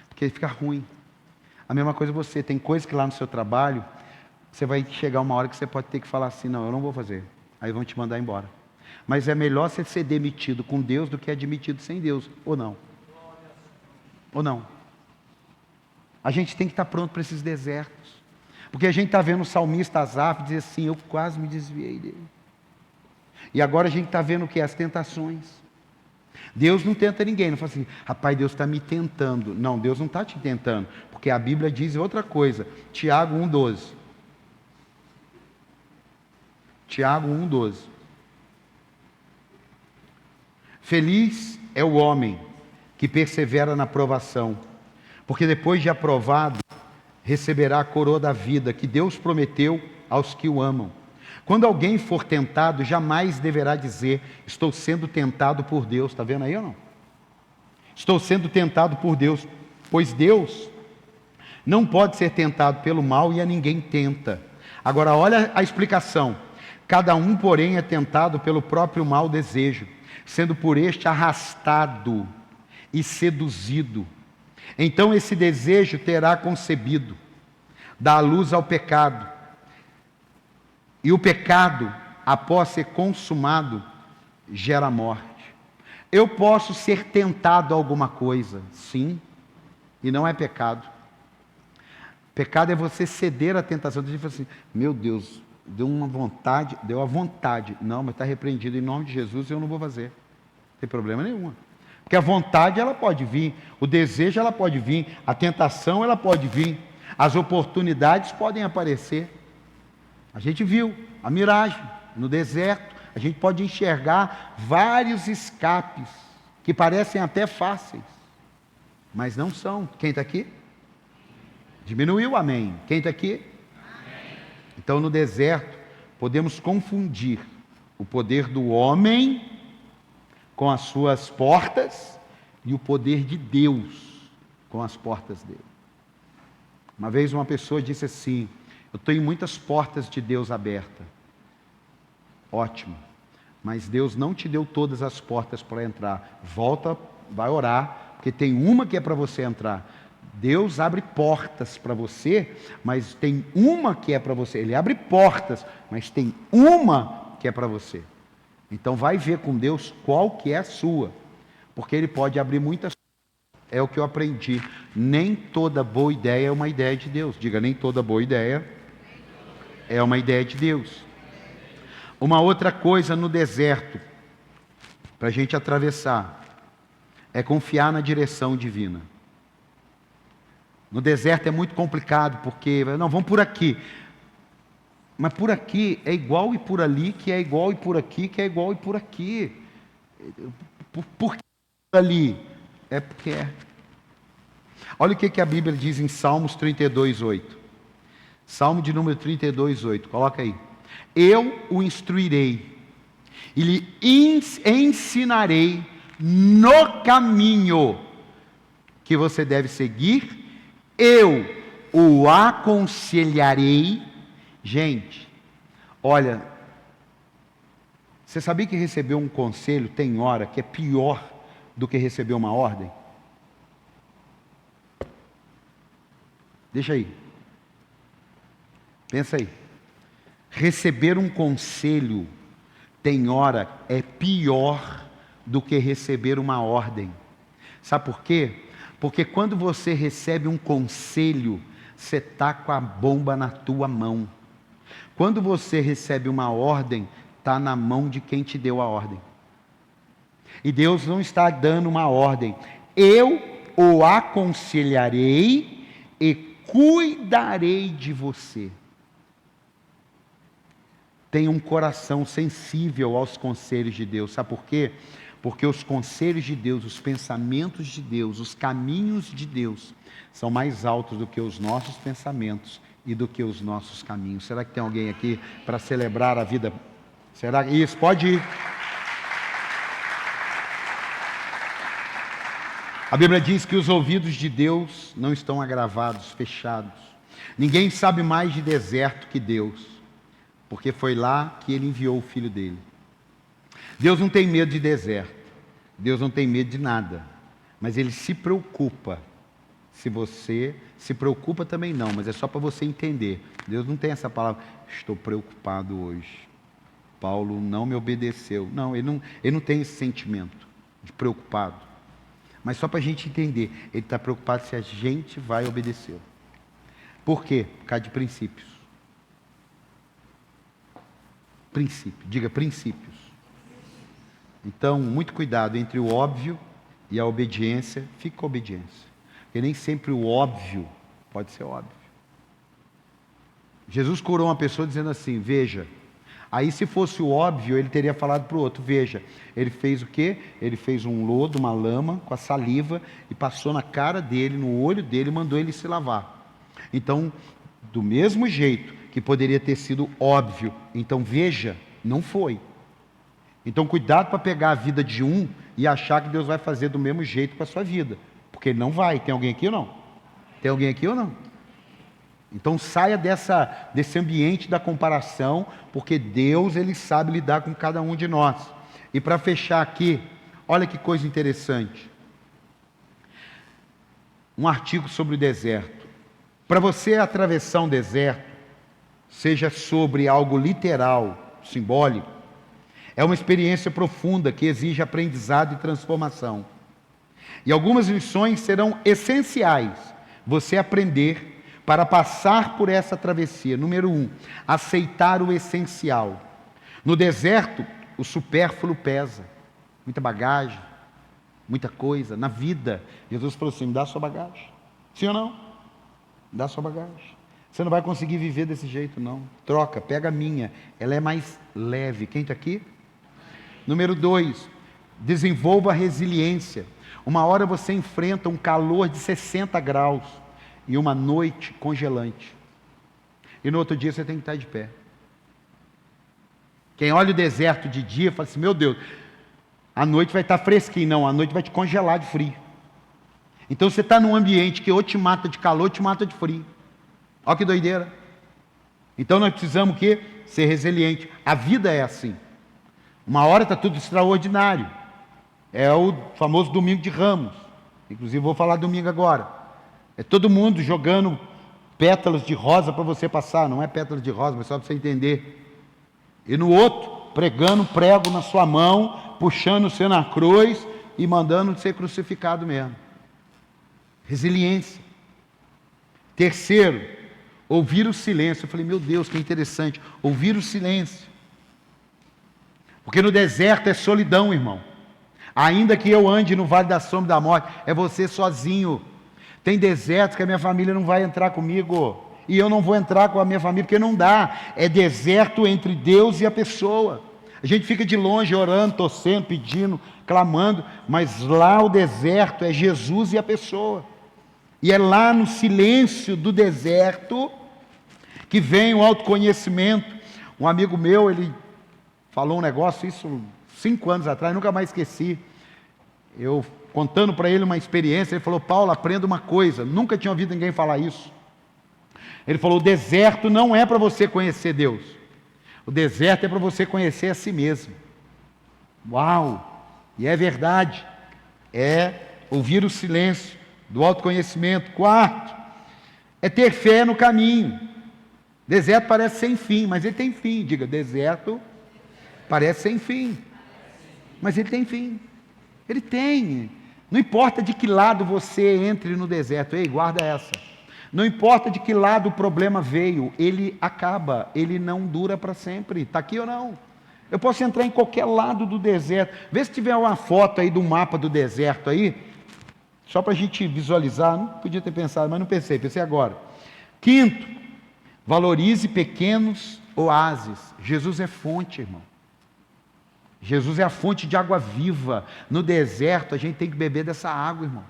porque fica ruim. A mesma coisa você, tem coisas que lá no seu trabalho, você vai chegar uma hora que você pode ter que falar assim, não, eu não vou fazer. Aí vão te mandar embora. Mas é melhor você ser demitido com Deus do que admitido sem Deus, ou não? Ou não? A gente tem que estar pronto para esses desertos. Porque a gente está vendo o salmista Asaf dizer assim, eu quase me desviei dele. E agora a gente está vendo o que? As tentações. Deus não tenta ninguém, não fala assim, rapaz, Deus está me tentando. Não, Deus não está te tentando, porque a Bíblia diz outra coisa. Tiago 1,12. Tiago 1,12. Feliz é o homem que persevera na provação, porque depois de aprovado, receberá a coroa da vida que Deus prometeu aos que o amam. Quando alguém for tentado, jamais deverá dizer, estou sendo tentado por Deus. Está vendo aí ou não? Estou sendo tentado por Deus, pois Deus não pode ser tentado pelo mal e a ninguém tenta. Agora olha a explicação. Cada um, porém, é tentado pelo próprio mau desejo, sendo por este arrastado e seduzido. Então esse desejo terá concebido, dá luz ao pecado. E o pecado, após ser consumado, gera morte. Eu posso ser tentado a alguma coisa, sim, e não é pecado. Pecado é você ceder à tentação. Você fala assim, meu Deus, deu a vontade. Não, mas está repreendido em nome de Jesus e eu não vou fazer. Não tem problema nenhum. Porque a vontade ela pode vir, o desejo ela pode vir, a tentação ela pode vir, as oportunidades podem aparecer. A gente viu a miragem no deserto, a gente pode enxergar vários escapes que parecem até fáceis, mas não são. Quem está aqui? Diminuiu, amém. Quem está aqui? Amém. Então no deserto podemos confundir o poder do homem com as suas portas e o poder de Deus com as portas dele. Uma vez uma pessoa disse assim, eu tenho muitas portas de Deus abertas. Ótimo, mas Deus não te deu todas as portas para entrar. Volta, vai orar, porque tem uma que é para você entrar. Deus abre portas para você, mas tem uma que é para você. Ele abre portas, mas tem uma que é para você. Então vai ver com Deus qual que é a sua, porque Ele pode abrir muitas. É o que eu aprendi. Nem toda boa ideia é uma ideia de Deus. Diga, nem toda boa ideia é uma ideia de Deus. Uma outra coisa no deserto, para a gente atravessar, é confiar na direção divina. No deserto é muito complicado, porque, não, vamos por aqui. Mas por aqui é igual e por ali, que é igual e por aqui, que é igual e por aqui. Por que por ali? É porque é. Olha o que a Bíblia diz em Salmos 32:8. Salmo de número 32:8. Coloca aí. Eu o instruirei e lhe ensinarei no caminho que você deve seguir. Eu o aconselharei. Gente, olha, você sabia que receber um conselho tem hora que é pior do que receber uma ordem? Deixa aí. Pensa aí. Receber um conselho tem hora é pior do que receber uma ordem. Sabe por quê? Porque quando você recebe um conselho, você está com a bomba na tua mão. Quando você recebe uma ordem, está na mão de quem te deu a ordem. E Deus não está dando uma ordem. Eu o aconselharei e cuidarei de você. Tenha um coração sensível aos conselhos de Deus. Sabe por quê? Porque os conselhos de Deus, os pensamentos de Deus, os caminhos de Deus são mais altos do que os nossos pensamentos e do que os nossos caminhos. Será que tem alguém aqui para celebrar a vida? Será que isso? Pode ir. A Bíblia diz que os ouvidos de Deus não estão agravados, fechados. Ninguém sabe mais de deserto que Deus, porque foi lá que Ele enviou o Filho dele. Deus não tem medo de deserto, Deus não tem medo de nada, mas Ele se preocupa. Se você se preocupa também não, mas é só para você entender. Deus não tem essa palavra, estou preocupado hoje. Paulo não me obedeceu. Não, ele não tem esse sentimento de preocupado. Mas só para a gente entender, Ele está preocupado se a gente vai obedecer. Por quê? Por causa de princípios. Princípio, diga princípios. Então, muito cuidado entre o óbvio e a obediência. Fica com a obediência. Porque nem sempre o óbvio pode ser óbvio. Jesus curou uma pessoa dizendo assim, veja. Aí se fosse o óbvio, ele teria falado para o outro, veja. Ele fez o quê? Ele fez um lodo, uma lama, com a saliva, e passou na cara dele, no olho dele, e mandou ele se lavar. Então, do mesmo jeito que poderia ter sido óbvio, então veja, não foi. Então cuidado para pegar a vida de um e achar que Deus vai fazer do mesmo jeito com a sua vida. Porque Ele não vai. Tem alguém aqui ou não? Tem alguém aqui ou não? Então saia desse ambiente da comparação, porque Deus Ele sabe lidar com cada um de nós. E para fechar aqui, olha que coisa interessante. Um artigo sobre o deserto. Para você atravessar um deserto, seja sobre algo literal, simbólico, É uma experiência profunda que exige aprendizado e transformação. E algumas lições serão essenciais você aprender para passar por essa travessia. Número 1, aceitar o essencial. No deserto, o supérfluo pesa. Muita bagagem, muita coisa. Na vida, Jesus falou assim, me dá a sua bagagem. Sim ou não? Me dá a sua bagagem. Você não vai conseguir viver desse jeito, não. Troca, pega a minha. Ela é mais leve. Quem está aqui? Número 2, desenvolva a resiliência. Uma hora você enfrenta um calor de 60 graus e uma noite congelante. E no outro dia você tem que estar de pé. Quem olha o deserto de dia fala assim, meu Deus, a noite vai estar fresquinho. Não, a noite vai te congelar de frio. Então você está num ambiente que ou te mata de calor ou te mata de frio. Olha que doideira. Então nós precisamos o quê? Ser resiliente. A vida é assim. Uma hora está tudo extraordinário. É o famoso domingo de Ramos. Inclusive vou falar domingo agora. É todo mundo jogando pétalas de rosa para você passar. Não é pétalas de rosa, mas só para você entender. E no outro, pregando prego na sua mão, puxando você na cruz e mandando ser crucificado mesmo. Resiliência. Terceiro, ouvir o silêncio. Eu falei, meu Deus, que interessante. Ouvir o silêncio. Porque no deserto é solidão, irmão. Ainda que eu ande no vale da sombra da morte, é você sozinho. Tem desertos que a minha família não vai entrar comigo. E eu não vou entrar com a minha família, porque não dá. É deserto entre Deus e a pessoa. A gente fica de longe orando, torcendo, pedindo, clamando. Mas lá o deserto é Jesus e a pessoa. E é lá no silêncio do deserto que vem o autoconhecimento. Um amigo meu, ele falou um negócio, isso 5 anos atrás, nunca mais esqueci. Eu contando para ele uma experiência, ele falou, Paulo, aprenda uma coisa, nunca tinha ouvido ninguém falar isso. Ele falou, o deserto não é para você conhecer Deus, o deserto é para você conhecer a si mesmo. Uau! E é verdade, é ouvir o silêncio do autoconhecimento. 4, é ter fé no caminho. Deserto parece sem fim, mas ele tem fim. Diga, deserto parece sem fim, mas ele tem fim. Ele tem. Não importa de que lado você entre no deserto. Ei, guarda essa. Não importa de que lado o problema veio, ele acaba, ele não dura para sempre. Está aqui ou não? Eu posso entrar em qualquer lado do deserto. Vê se tiver uma foto aí do mapa do deserto aí, só para a gente visualizar. Não podia ter pensado, mas não pensei, pensei agora. 5, valorize pequenos oásis. Jesus é fonte, irmão. Jesus é a fonte de água viva. No deserto a gente tem que beber dessa água, irmão.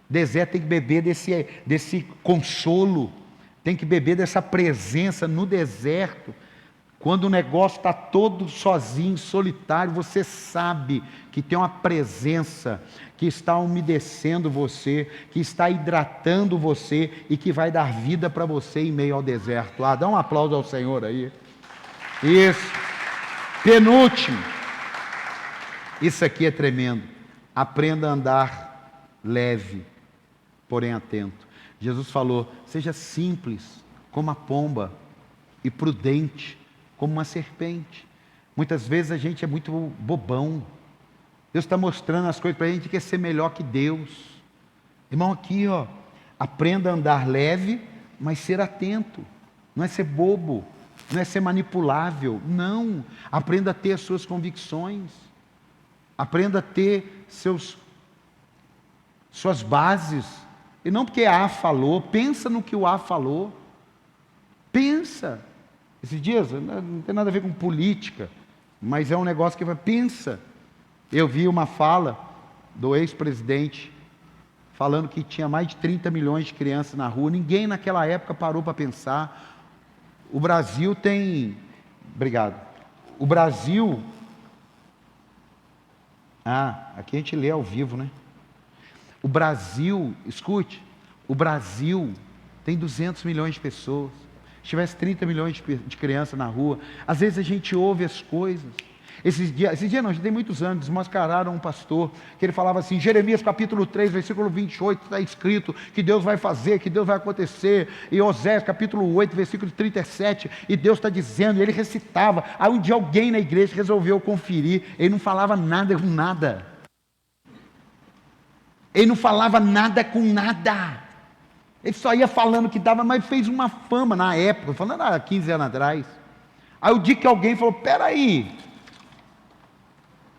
Deserto tem que beber desse consolo, tem que beber dessa presença no deserto. Quando o negócio está todo sozinho, solitário, você sabe que tem uma presença que está umedecendo você, que está hidratando você e que vai dar vida para você em meio ao deserto. Dá um aplauso ao Senhor aí. Isso. Penúltimo. Isso aqui é tremendo. Aprenda a andar leve, porém atento. Jesus falou, seja simples como a pomba e prudente como uma serpente. Muitas vezes a gente é muito bobão. Deus está mostrando as coisas para a gente, quer ser melhor que Deus. Irmão, aqui, ó, aprenda a andar leve, mas ser atento. Não é ser bobo, não é ser manipulável. Não, aprenda a ter as suas convicções. Aprenda a ter suas bases. E não porque A falou, pensa no que o A falou. Pensa. Esses dias, não tem nada a ver com política, mas é um negócio que vai, pensa. Eu vi uma fala do ex-presidente, falando que tinha mais de 30 milhões de crianças na rua. Ninguém naquela época parou para pensar. O Brasil tem... Obrigado. O Brasil... aqui a gente lê ao vivo, né? O Brasil, escute, o Brasil tem 200 milhões de pessoas. Se tivesse 30 milhões de crianças na rua, às vezes a gente ouve as coisas Esses dias não, já tem muitos anos, desmascararam um pastor, que ele falava assim, Jeremias capítulo 3, versículo 28, está escrito que Deus vai fazer, que Deus vai acontecer, e Oséias capítulo 8, versículo 37, e Deus está dizendo, e ele recitava. Aí um dia alguém na igreja resolveu conferir, ele não falava nada com nada. Ele não falava nada com nada. Ele só ia falando que dava, mas fez uma fama na época, falando há 15 anos atrás. Aí o dia que alguém falou, peraí,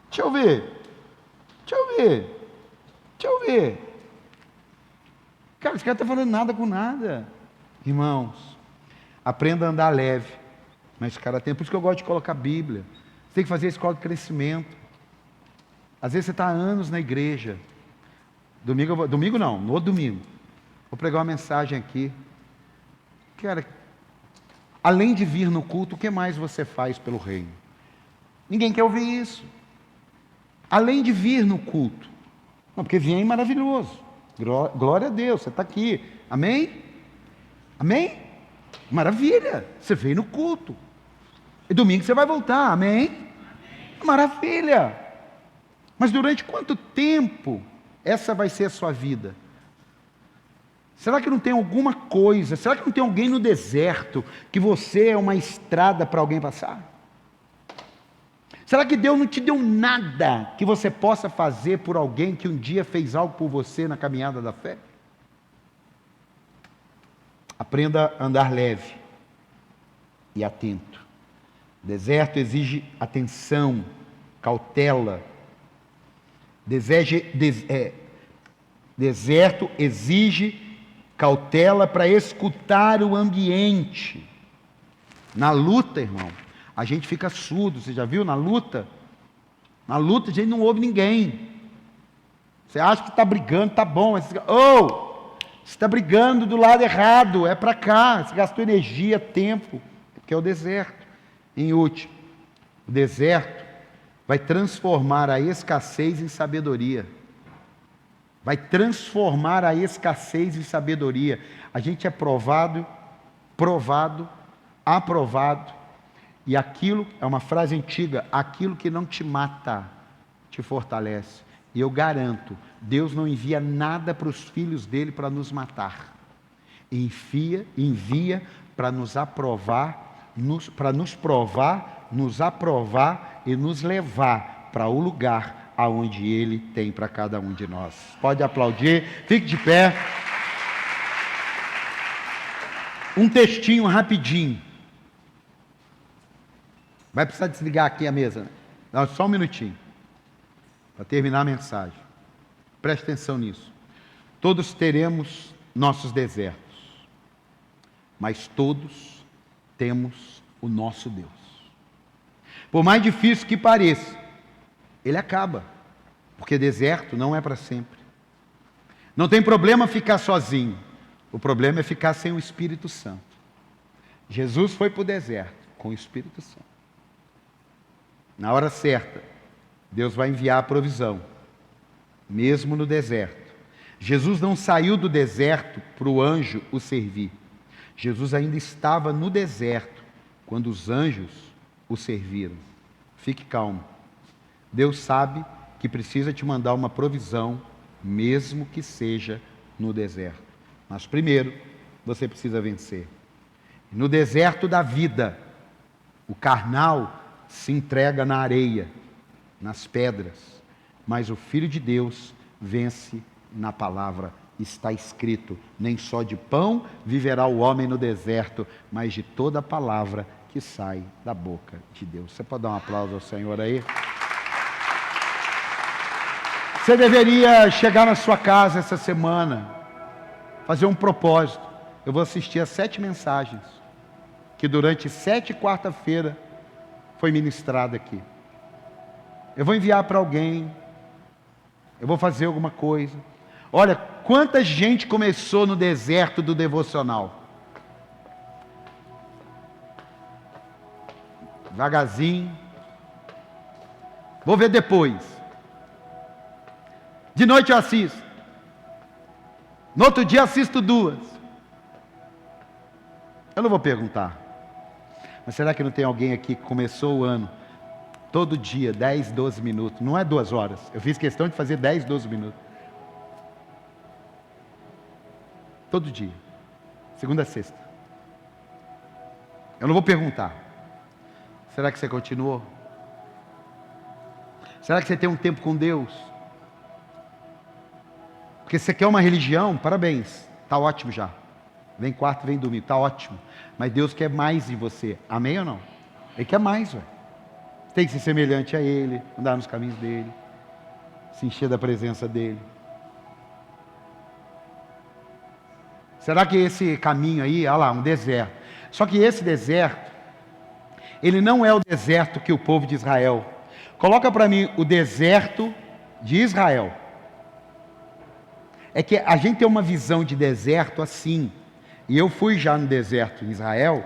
deixa eu ver. Cara, esse cara está falando nada com nada. Irmãos, aprenda a andar leve. Mas cara tem, por isso que eu gosto de colocar a Bíblia. Você tem que fazer a escola de crescimento. Às vezes você está há anos na igreja. Domingo não, no domingo. Vou pregar uma mensagem aqui. Cara, além de vir no culto, o que mais você faz pelo reino? Ninguém quer ouvir isso. Além de vir no culto. Não, porque vir é maravilhoso. Glória a Deus, você está aqui. Amém? Amém? Maravilha. Você veio no culto. E domingo você vai voltar. Amém? Maravilha. Mas durante quanto tempo essa vai ser a sua vida? Será que não tem alguma coisa? Será que não tem alguém no deserto que você é uma estrada para alguém passar? Será que Deus não te deu nada que você possa fazer por alguém que um dia fez algo por você na caminhada da fé? Aprenda a andar leve e atento. O deserto exige atenção, cautela. Deserto exige cautela para escutar o ambiente. Na luta, irmão, a gente fica surdo. Você já viu na luta? Na luta a gente não ouve ninguém. Você acha que está brigando, tá bom. Mas você está brigando do lado errado, é para cá. Você gastou energia, tempo, porque é o deserto. Em último, o deserto vai transformar a escassez em sabedoria. Vai transformar a escassez em sabedoria. A gente é provado, aprovado. E aquilo, é uma frase antiga, aquilo que não te mata, te fortalece. E eu garanto, Deus não envia nada para os filhos dele para nos matar. Envia para nos aprovar, para nos provar, nos aprovar e nos levar para o lugar aonde Ele tem para cada um de nós. Pode aplaudir, fique de pé. Um textinho rapidinho. Vai precisar desligar aqui a mesa, né? Não, só um minutinho, para terminar a mensagem. Preste atenção nisso. Todos teremos nossos desertos, mas todos temos o nosso Deus. Por mais difícil que pareça, ele acaba, porque deserto não é para sempre. Não tem problema ficar sozinho, o problema é ficar sem o Espírito Santo. Jesus foi para o deserto com o Espírito Santo. Na hora certa, Deus vai enviar a provisão, mesmo no deserto. Jesus não saiu do deserto para o anjo o servir. Jesus ainda estava no deserto quando os anjos o serviram. Fique calmo. Deus sabe que precisa te mandar uma provisão, mesmo que seja no deserto. Mas primeiro, você precisa vencer. No deserto da vida, o carnal se entrega na areia, nas pedras, mas o Filho de Deus vence na palavra. Está escrito, nem só de pão viverá o homem no deserto, mas de toda a palavra que sai da boca de Deus. Você pode dar um aplauso ao Senhor aí? Você deveria chegar na sua casa essa semana, fazer um propósito. Eu vou assistir a 7 mensagens, que durante 7 quarta-feira foi ministrada aqui. Eu vou enviar para alguém, eu vou fazer alguma coisa. Olha, quanta gente começou no deserto do devocional. Devagarzinho. Vou ver depois. De noite eu assisto. No outro dia assisto 2. Eu não vou perguntar. Mas será que não tem alguém aqui que começou o ano Todo dia, 10, 12 minutos. Não é 2 horas. Eu fiz questão de fazer 10, 12 minutos. Todo dia. Segunda a sexta. Eu não vou perguntar. Será que você continuou? Será que você tem um tempo com Deus? Porque se você quer uma religião, parabéns. Está ótimo já. Vem quarta, vem domingo. Está ótimo. Mas Deus quer mais em você. Amém ou não? Ele quer mais, ué. Tem que ser semelhante a Ele, andar nos caminhos dEle, se encher da presença dEle. Será que esse caminho aí, olha lá, um deserto. Só que esse deserto, ele não é o deserto que o povo de Israel. Coloca para mim o deserto de Israel. É que a gente tem uma visão de deserto assim. E eu fui já no deserto em Israel,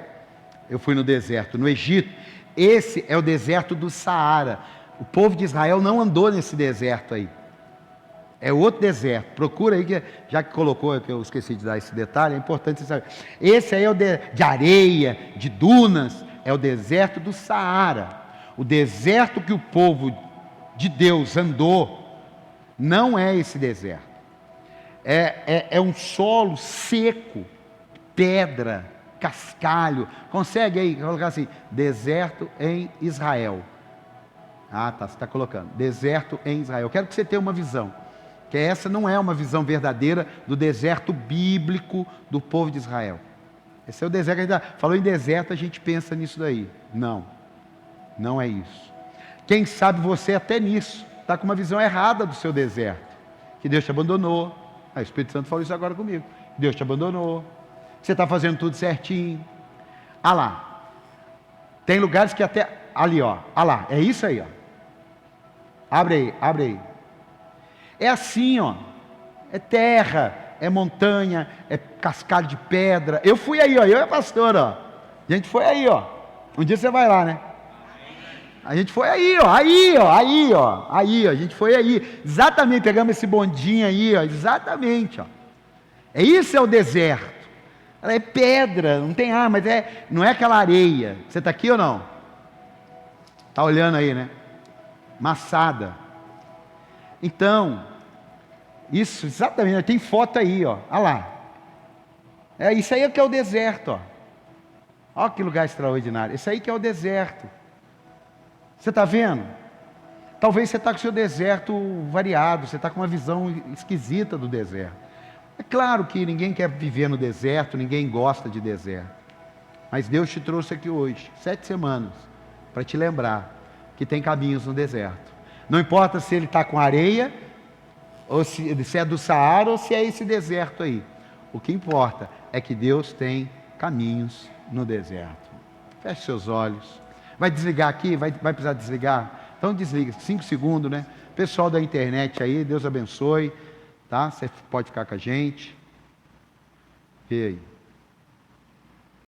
eu fui no deserto no Egito. Esse é o deserto do Saara. O povo de Israel não andou nesse deserto aí. É outro deserto. Procura aí, já que colocou, que eu esqueci de dar esse detalhe, é importante você saber. Esse aí é o de areia, de dunas, é o deserto do Saara. O deserto que o povo de Deus andou, não é esse deserto. É um solo seco, pedra, cascalho. Consegue aí colocar assim, deserto em Israel. Ah, tá, você está colocando, deserto em Israel. Eu quero que você tenha uma visão, que essa não é uma visão verdadeira do deserto bíblico do povo de Israel. Esse é o deserto, ainda falou em deserto, a gente pensa nisso daí. Não, não é isso. Quem sabe você até nisso está com uma visão errada do seu deserto, que Deus te abandonou. O Espírito Santo falou isso agora comigo. Deus te abandonou. Você está fazendo tudo certinho. Ah lá. Tem lugares que até... Ali, ó. Ah lá. É isso aí, ó. Abre aí, abre aí. É assim, ó. É terra, é montanha, é cascalho de pedra. Eu fui aí, ó. Eu e a pastora, ó. A gente foi aí, ó. Um dia você vai lá, né? A gente foi aí, ó. Aí, ó. Aí, ó. Aí, ó. A gente foi aí. Exatamente. Pegamos esse bondinho aí, ó. Exatamente, ó. Isso é o deserto. Ela é pedra, não tem ar, mas não é aquela areia. Você está aqui ou não? Está olhando aí, né? Massada. Então, isso, exatamente, tem foto aí, ó. Olha lá. Isso aí é que é o deserto, ó. Olha que lugar extraordinário. Isso aí que é o deserto. Você está vendo? Talvez você está com o seu deserto variado, você está com uma visão esquisita do deserto. É claro que ninguém quer viver no deserto, ninguém gosta de deserto. Mas Deus te trouxe aqui hoje, 7 semanas, para te lembrar que tem caminhos no deserto. Não importa se ele está com areia, ou se é do Saara, ou se é esse deserto aí. O que importa é que Deus tem caminhos no deserto. Feche seus olhos. Vai desligar aqui? Vai precisar desligar? Então desliga, 5 segundos, né? Pessoal da internet aí, Deus abençoe. Tá? Você pode ficar com a gente. Vê aí.